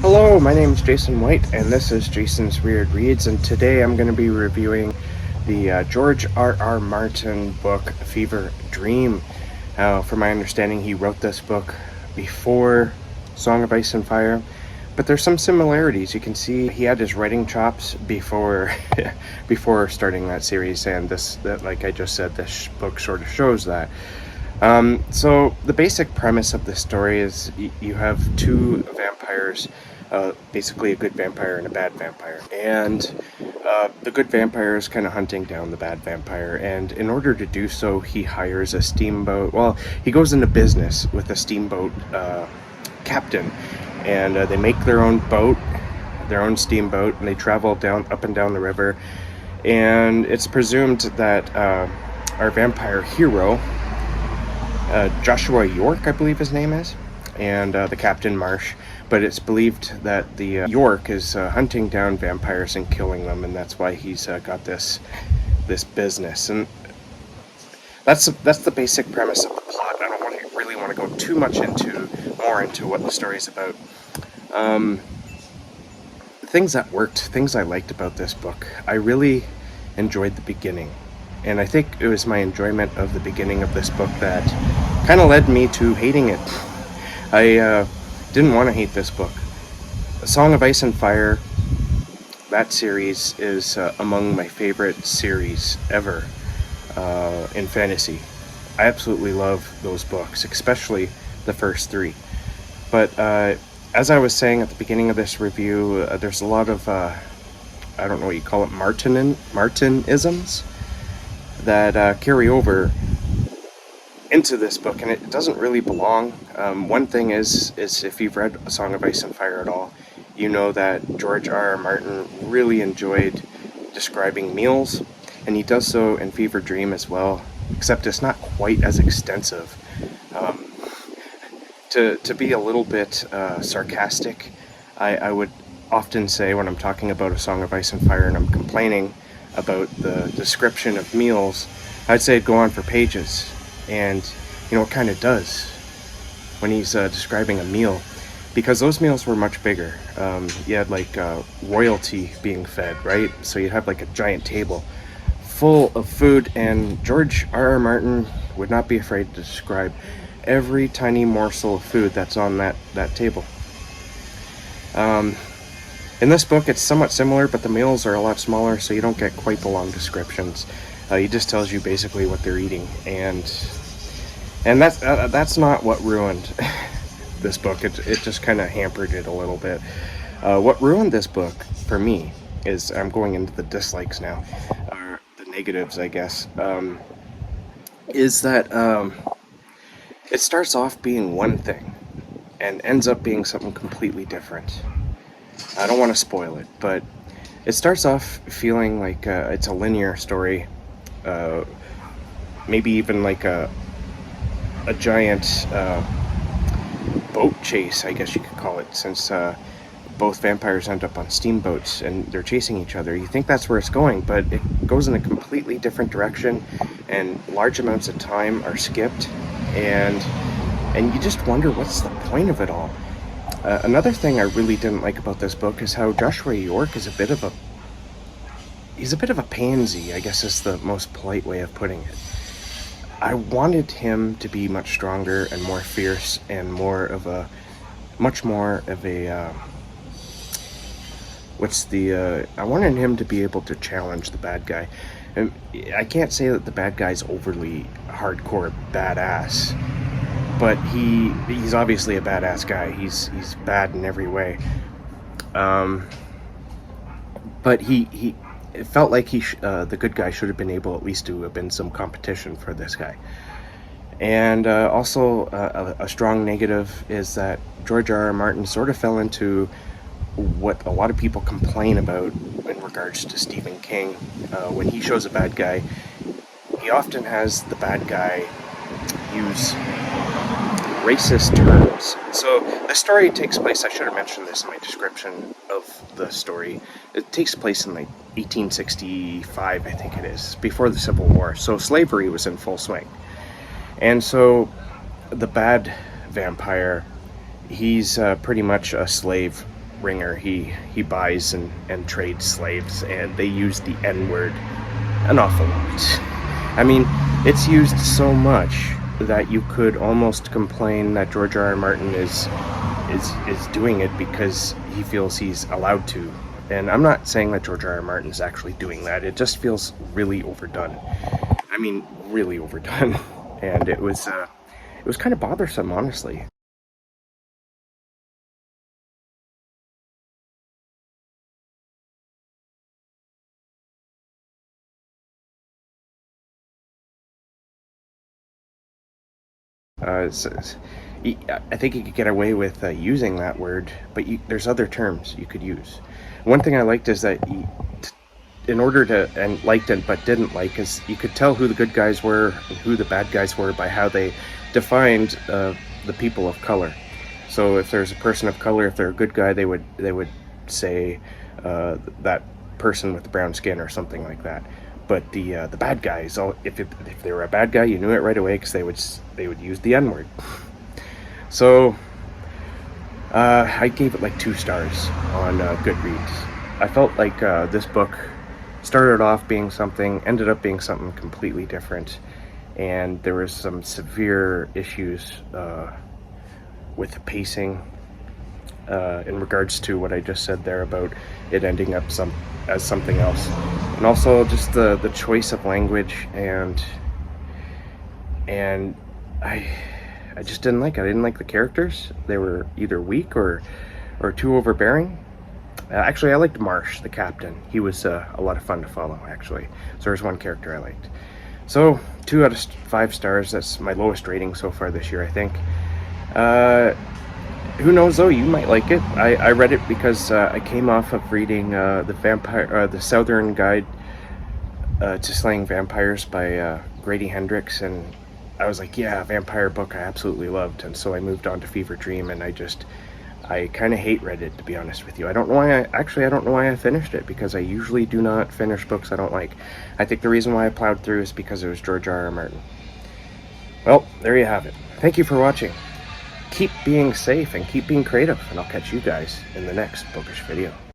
Hello, my name is Jason White, and this is Jason's Weird Reads, and today I'm going to be reviewing the George R. Martin book, Fevre Dream. From my understanding, he wrote this book before Song of Ice and Fire, but there's some similarities. You can see he had his writing chops before before starting that series, and like I just said, this book sort of shows that. So the basic premise of the story is you have two vampires, basically a good vampire and a bad vampire. And the good vampire is kind of hunting down the bad vampire. And in order to do so, he hires a steamboat. Well, he goes into business with a steamboat captain. And they make their own boat, their own steamboat, and they travel up and down the river. And it's presumed that our vampire hero, Joshua York, I believe his name is, and the Captain Marsh. But it's believed that the York is hunting down vampires and killing them, and that's why he's got this business. And that's the basic premise of the plot. I don't really want to go too much more into what the story's about. Things that worked, things I liked about this book. I really enjoyed the beginning. And I think it was my enjoyment of the beginning of this book that kind of led me to hating it. I didn't want to hate this book. A Song of Ice and Fire, that series is among my favorite series ever in fantasy. I absolutely love those books, especially the first three. But as I was saying at the beginning of this review, there's a lot of, I don't know what you call it, Martinisms that carry over into this book, and it doesn't really belong. One thing is if you've read A Song of Ice and Fire at all, you know that George R. Martin really enjoyed describing meals, and he does so in Fevre Dream as well, except it's not quite as extensive. To be a little bit sarcastic, I would often say when I'm talking about A Song of Ice and Fire and I'm complaining about the description of meals, I'd say it'd go on for pages. And you know, it kind of does when he's describing a meal, because those meals were much bigger. You had like royalty being fed, right? So you'd have like a giant table full of food, and George R. Martin would not be afraid to describe every tiny morsel of food that's on that table. In this book, it's somewhat similar, but the meals are a lot smaller, so you don't get quite the long descriptions. He just tells you basically what they're eating, and that's not what ruined this book. It just kind of hampered it a little bit. What ruined this book for me is, I'm going into the dislikes now, or the negatives, I guess. Is that it starts off being one thing and ends up being something completely different. I don't want to spoil it, but it starts off feeling like it's a linear story. Maybe even like a giant boat chase, I guess you could call it, since both vampires end up on steamboats and they're chasing each other. You think that's where it's going, but it goes in a completely different direction, and large amounts of time are skipped, and you just wonder what's the point of it all. Another thing I really didn't like about this book is how Joshua York is a bit of a pansy, I guess is the most polite way of putting it. I wanted him to be much stronger and more fierce and much more of a, I wanted him to be able to challenge the bad guy. And I can't say that the bad guy's overly hardcore badass, but he's obviously a badass guy. He's bad in every way. But it felt like the good guy should have been able at least to have been some competition for this guy. And also a strong negative is that George R. R. Martin sort of fell into what a lot of people complain about in regards to Stephen King. When he shows a bad guy, he often has the bad guy use racist terms. So the story takes place, I should have mentioned this in my description of the story, it takes place in like 1865, I think it is, before the Civil War. So slavery was in full swing. And so the bad vampire, he's pretty much a slave ringer. He buys and trades slaves, and they use the N-word an awful lot. I mean, it's used so much that you could almost complain that George R.R. Martin is doing it because he feels he's allowed to. And I'm not saying that George R.R. Martin is actually doing that. It just feels really overdone. I mean, really overdone. And it was kind of bothersome, honestly. I think you could get away with using that word, but there's other terms you could use. One thing I liked is that in order to, and liked it but didn't like, is you could tell who the good guys were and who the bad guys were by how they defined the people of color. So if there's a person of color, if they're a good guy, they would say that person with the brown skin or something like that. But the bad guys, if they were a bad guy, you knew it right away because they would use the N-word. So I gave it like 2 stars on Goodreads. I felt like this book started off being something, ended up being something completely different, and there was some severe issues with the pacing in regards to what I just said there about it ending up as something else, and also just the choice of language, and I just didn't like it. I didn't like the characters. They were either weak or too overbearing. Actually, I liked Marsh, the captain. He was a lot of fun to follow, actually. So there's one character I liked. So 2 out of 5 stars. That's my lowest rating so far this year, I think. Who knows though, you might like it. I read it because I came off of reading the Southern Guide to Slaying Vampires by Grady Hendrix, and I was like, yeah, vampire book I absolutely loved. And so I moved on to Fevre Dream, and I kind of hate Reddit, to be honest with you. I don't know why I finished it, because I usually do not finish books I don't like. I think the reason why I plowed through is because it was George R.R. Martin. Well, there you have it. Thank you for watching. Keep being safe and keep being creative, and I'll catch you guys in the next bookish video.